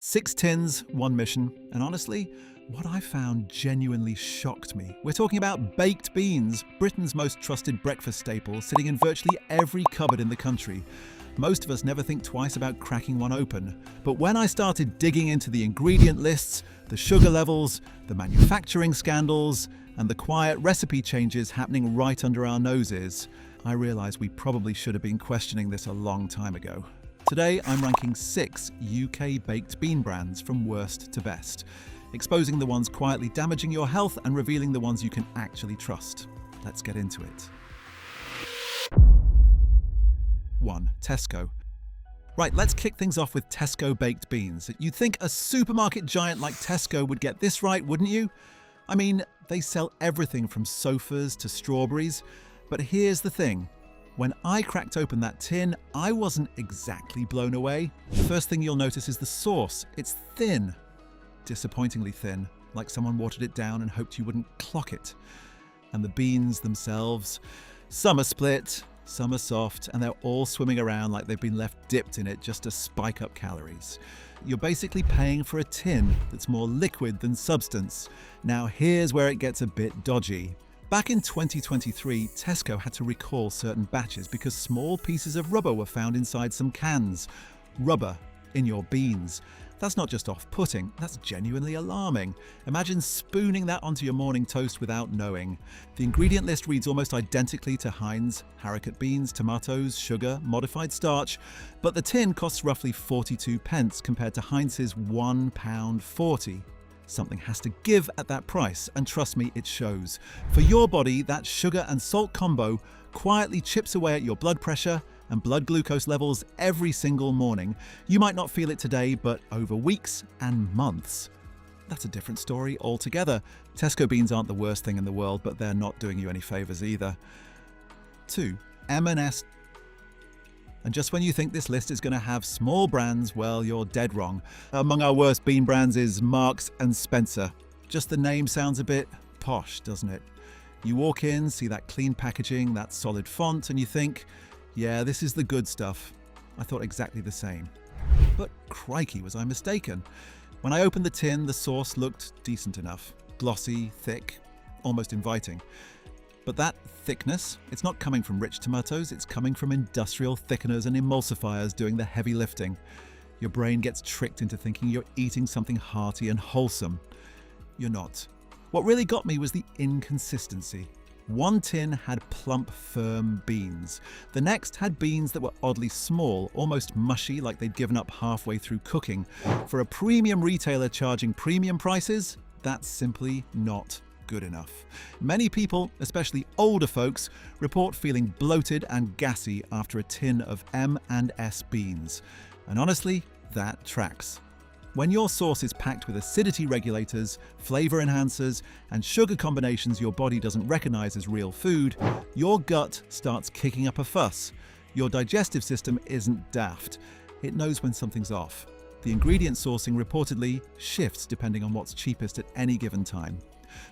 6 tins, one mission, and honestly, what I found genuinely shocked me. We're talking about baked beans, Britain's most trusted breakfast staple, sitting in virtually every cupboard in the country. Most of us never think twice about cracking one open. But when I started digging into the ingredient lists, the sugar levels, the manufacturing scandals, and the quiet recipe changes happening right under our noses, I realised we probably should have been questioning this a long time ago. Today, I'm ranking 6 UK baked bean brands from worst to best, exposing the ones quietly damaging your health and revealing the ones you can actually trust. Let's get into it. 1. Tesco. Right, let's kick things off with Tesco baked beans. You'd think a supermarket giant like Tesco would get this right, wouldn't you? I mean, they sell everything from sofas to strawberries, but here's the thing. When I cracked open that tin, I wasn't exactly blown away. The first thing you'll notice is the sauce. It's thin. Disappointingly thin, like someone watered it down and hoped you wouldn't clock it. And the beans themselves, some are split, some are soft, and they're all swimming around like they've been left dipped in it just to spike up calories. You're basically paying for a tin that's more liquid than substance. Now here's where it gets a bit dodgy. Back in 2023, Tesco had to recall certain batches because small pieces of rubber were found inside some cans. Rubber in your beans. That's not just off-putting, that's genuinely alarming. Imagine spooning that onto your morning toast without knowing. The ingredient list reads almost identically to Heinz, haricot beans, tomatoes, sugar, modified starch, but the tin costs roughly 42 pence compared to Heinz's £1.40. Something has to give at that price, and trust me, it shows. For your body, that sugar and salt combo quietly chips away at your blood pressure and blood glucose levels every single morning. You might not feel it today, but over weeks and months. That's a different story altogether. Tesco beans aren't the worst thing in the world, but they're not doing you any favours either. 2. M&S. And just when you think this list is going to have small brands, well, you're dead wrong. Among our worst bean brands is Marks and Spencer. Just the name sounds a bit posh, doesn't it? You walk in, see that clean packaging, that solid font, and you think, yeah, this is the good stuff. I thought exactly the same. But crikey, was I mistaken. When I opened the tin, the sauce looked decent enough. Glossy, thick, almost inviting. But that thickness, it's not coming from rich tomatoes, it's coming from industrial thickeners and emulsifiers doing the heavy lifting. Your brain gets tricked into thinking you're eating something hearty and wholesome. You're not. What really got me was the inconsistency. One tin had plump, firm beans. The next had beans that were oddly small, almost mushy, like they'd given up halfway through cooking. For a premium retailer charging premium prices, that's simply not good enough. Many people, especially older folks, report feeling bloated and gassy after a tin of M&S beans. And honestly, that tracks. When your sauce is packed with acidity regulators, flavor enhancers, and sugar combinations your body doesn't recognize as real food, your gut starts kicking up a fuss. Your digestive system isn't daft. It knows when something's off. The ingredient sourcing reportedly shifts depending on what's cheapest at any given time.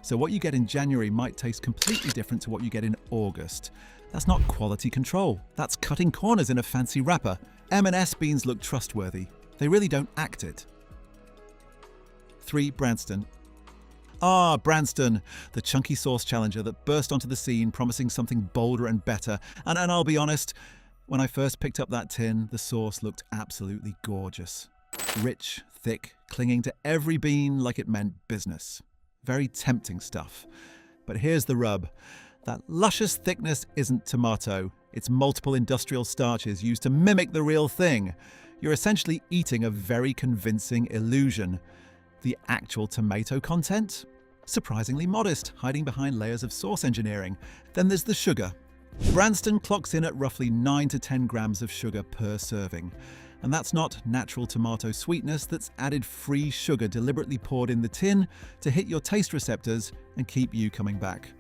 So what you get in January might taste completely different to what you get in August. That's not quality control. That's cutting corners in a fancy wrapper. M&S beans look trustworthy. They really don't act it. 3. Branston. Branston, the chunky sauce challenger that burst onto the scene promising something bolder and better. And I'll be honest, when I first picked up that tin, the sauce looked absolutely gorgeous. Rich, thick, clinging to every bean like it meant business. Very tempting stuff. But here's the rub. That luscious thickness isn't tomato. It's multiple industrial starches used to mimic the real thing. You're essentially eating a very convincing illusion. The actual tomato content? Surprisingly modest, hiding behind layers of sauce engineering. Then there's the sugar. Branston clocks in at roughly 9 to 10 grams of sugar per serving. And that's not natural tomato sweetness, that's added free sugar deliberately poured in the tin to hit your taste receptors and keep you coming back.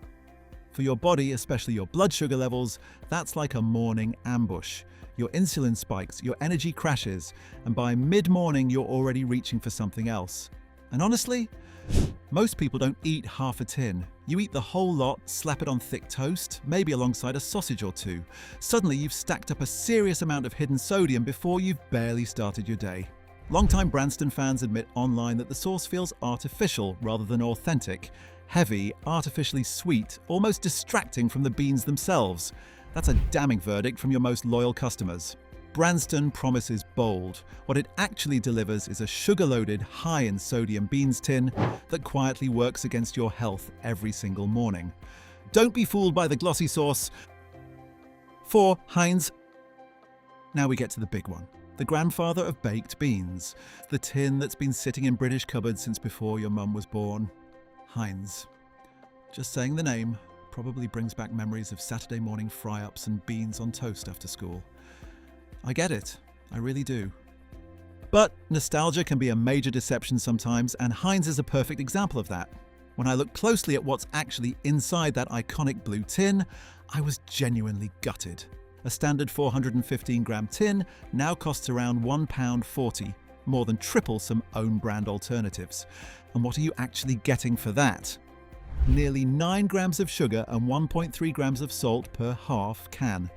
For your body, especially your blood sugar levels, that's like a morning ambush. Your insulin spikes, your energy crashes, and by mid-morning you're already reaching for something else. And honestly, most people don't eat half a tin. You eat the whole lot, slap it on thick toast, maybe alongside a sausage or two. Suddenly you've stacked up a serious amount of hidden sodium before you've barely started your day. Longtime Branston fans admit online that the sauce feels artificial rather than authentic. Heavy, artificially sweet, almost distracting from the beans themselves. That's a damning verdict from your most loyal customers. Branston promises bold. What it actually delivers is a sugar-loaded, high in sodium beans tin that quietly works against your health every single morning. Don't be fooled by the glossy sauce. 4. Heinz. Now we get to the big one. The grandfather of baked beans. The tin that's been sitting in British cupboards since before your mum was born. Heinz. Just saying the name probably brings back memories of Saturday morning fry-ups and beans on toast after school. I get it, I really do. But nostalgia can be a major deception sometimes, and Heinz is a perfect example of that. When I look closely at what's actually inside that iconic blue tin, I was genuinely gutted. A standard 415-gram tin now costs around £1.40, more than triple some own brand alternatives. And what are you actually getting for that? Nearly 9 grams of sugar and 1.3 grams of salt per half can.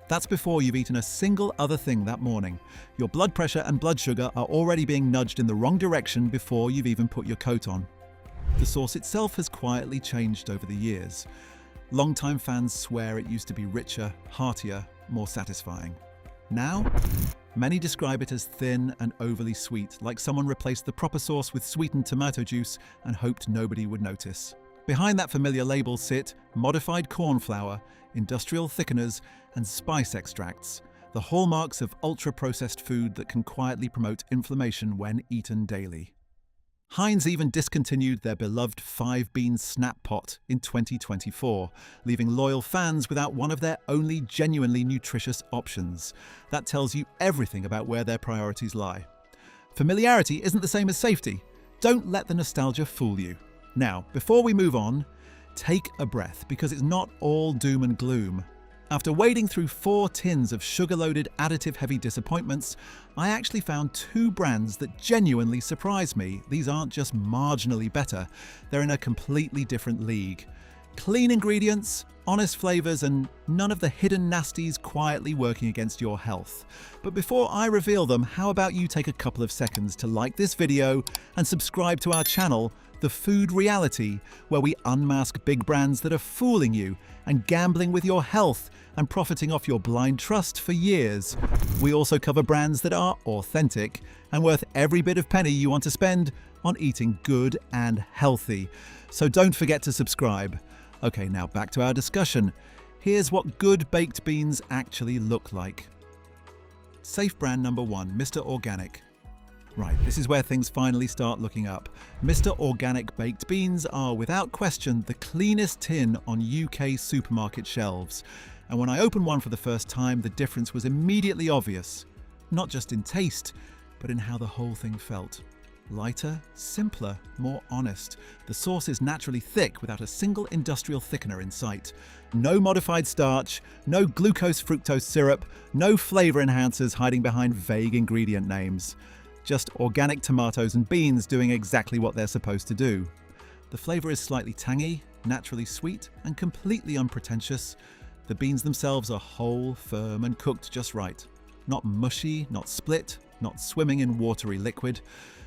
That's before you've eaten a single other thing that morning. Your blood pressure and blood sugar are already being nudged in the wrong direction before you've even put your coat on. The sauce itself has quietly changed over the years. Longtime fans swear it used to be richer, heartier, more satisfying. Now, many describe it as thin and overly sweet, like someone replaced the proper sauce with sweetened tomato juice and hoped nobody would notice. Behind that familiar label sit modified corn flour, industrial thickeners, and spice extracts, the hallmarks of ultra-processed food that can quietly promote inflammation when eaten daily. Heinz even discontinued their beloved 5-bean snap pot in 2024, leaving loyal fans without one of their only genuinely nutritious options. That tells you everything about where their priorities lie. Familiarity isn't the same as safety. Don't let the nostalgia fool you. Now, before we move on, take a breath, because it's not all doom and gloom. After wading through 4 tins of sugar-loaded, additive-heavy disappointments, I actually found 2 brands that genuinely surprised me. These aren't just marginally better, they're in a completely different league. Clean ingredients, honest flavours, and none of the hidden nasties quietly working against your health. But before I reveal them, how about you take a couple of seconds to like this video and subscribe to our channel, The Food Reality, where we unmask big brands that are fooling you and gambling with your health and profiting off your blind trust for years. We also cover brands that are authentic and worth every bit of penny you want to spend on eating good and healthy. So don't forget to subscribe. Okay, now back to our discussion. Here's what good baked beans actually look like. Safe brand number 1, Mr. Organic. Right, this is where things finally start looking up. Mr. Organic baked beans are without question the cleanest tin on UK supermarket shelves. And when I opened one for the first time, the difference was immediately obvious. Not just in taste, but in how the whole thing felt. Lighter, simpler, more honest. The sauce is naturally thick without a single industrial thickener in sight. No modified starch, no glucose-fructose syrup, no flavour enhancers hiding behind vague ingredient names. Just organic tomatoes and beans doing exactly what they're supposed to do. The flavour is slightly tangy, naturally sweet, and completely unpretentious. The beans themselves are whole, firm, and cooked just right. Not mushy, not split, not swimming in watery liquid.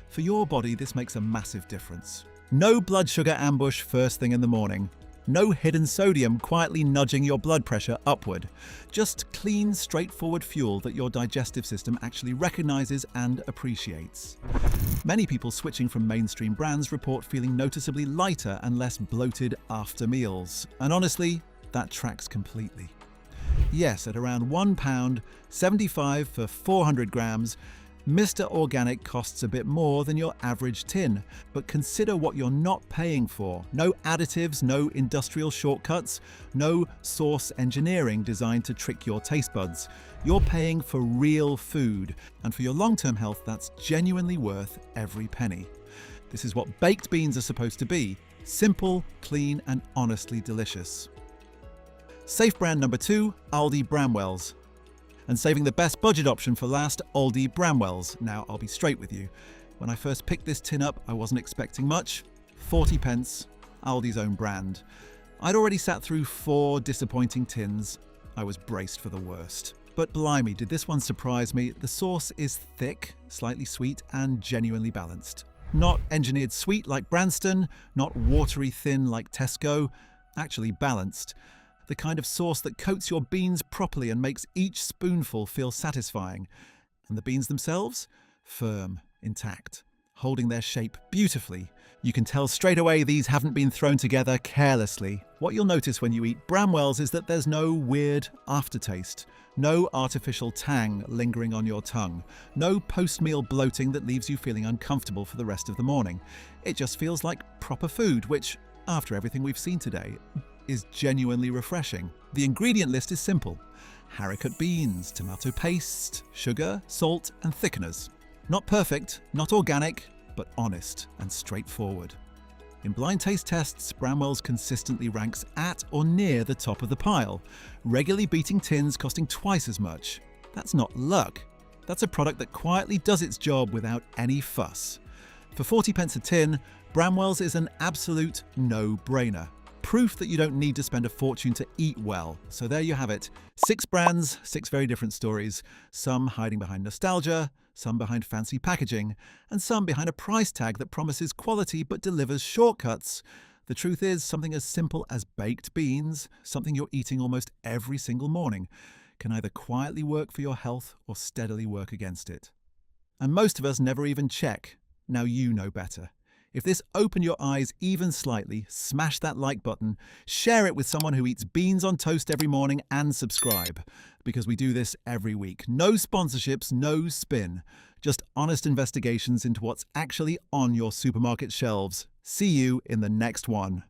For your body, this makes a massive difference. No blood sugar ambush first thing in the morning. No hidden sodium quietly nudging your blood pressure upward. Just clean, straightforward fuel that your digestive system actually recognizes and appreciates. Many people switching from mainstream brands report feeling noticeably lighter and less bloated after meals. And honestly, that tracks completely. Yes, at around £1.75 for 400 grams, Mr. Organic costs a bit more than your average tin, but consider what you're not paying for. No additives, no industrial shortcuts, no sauce engineering designed to trick your taste buds. You're paying for real food, and for your long-term health, that's genuinely worth every penny. This is what baked beans are supposed to be: simple, clean, and honestly delicious. Safe brand number 2, Aldi Bramwells. And saving the best budget option for last, Aldi Bramwells. Now, I'll be straight with you. When I first picked this tin up, I wasn't expecting much. 40 pence, Aldi's own brand. I'd already sat through 4 disappointing tins. I was braced for the worst. But blimey, did this one surprise me. The sauce is thick, slightly sweet, and genuinely balanced. Not engineered sweet like Branston, not watery thin like Tesco, actually balanced. The kind of sauce that coats your beans properly and makes each spoonful feel satisfying. And the beans themselves? Firm, intact, holding their shape beautifully. You can tell straight away these haven't been thrown together carelessly. What you'll notice when you eat Bramwells is that there's no weird aftertaste, no artificial tang lingering on your tongue, no post-meal bloating that leaves you feeling uncomfortable for the rest of the morning. It just feels like proper food, which, after everything we've seen today, is genuinely refreshing. The ingredient list is simple: haricot beans, tomato paste, sugar, salt, and thickeners. Not perfect, not organic, but honest and straightforward. In blind taste tests, Bramwells consistently ranks at or near the top of the pile, regularly beating tins costing twice as much. That's not luck. That's a product that quietly does its job without any fuss. For 40 pence a tin, Bramwells is an absolute no-brainer. Proof that you don't need to spend a fortune to eat well. So there you have it. 6 brands, 6 very different stories. Some hiding behind nostalgia, some behind fancy packaging, and some behind a price tag that promises quality but delivers shortcuts. The truth is, something as simple as baked beans, something you're eating almost every single morning, can either quietly work for your health or steadily work against it. And most of us never even check. Now you know better. If this opened your eyes even slightly, smash that like button, share it with someone who eats beans on toast every morning, and subscribe, because we do this every week. No sponsorships, no spin, just honest investigations into what's actually on your supermarket shelves. See you in the next one.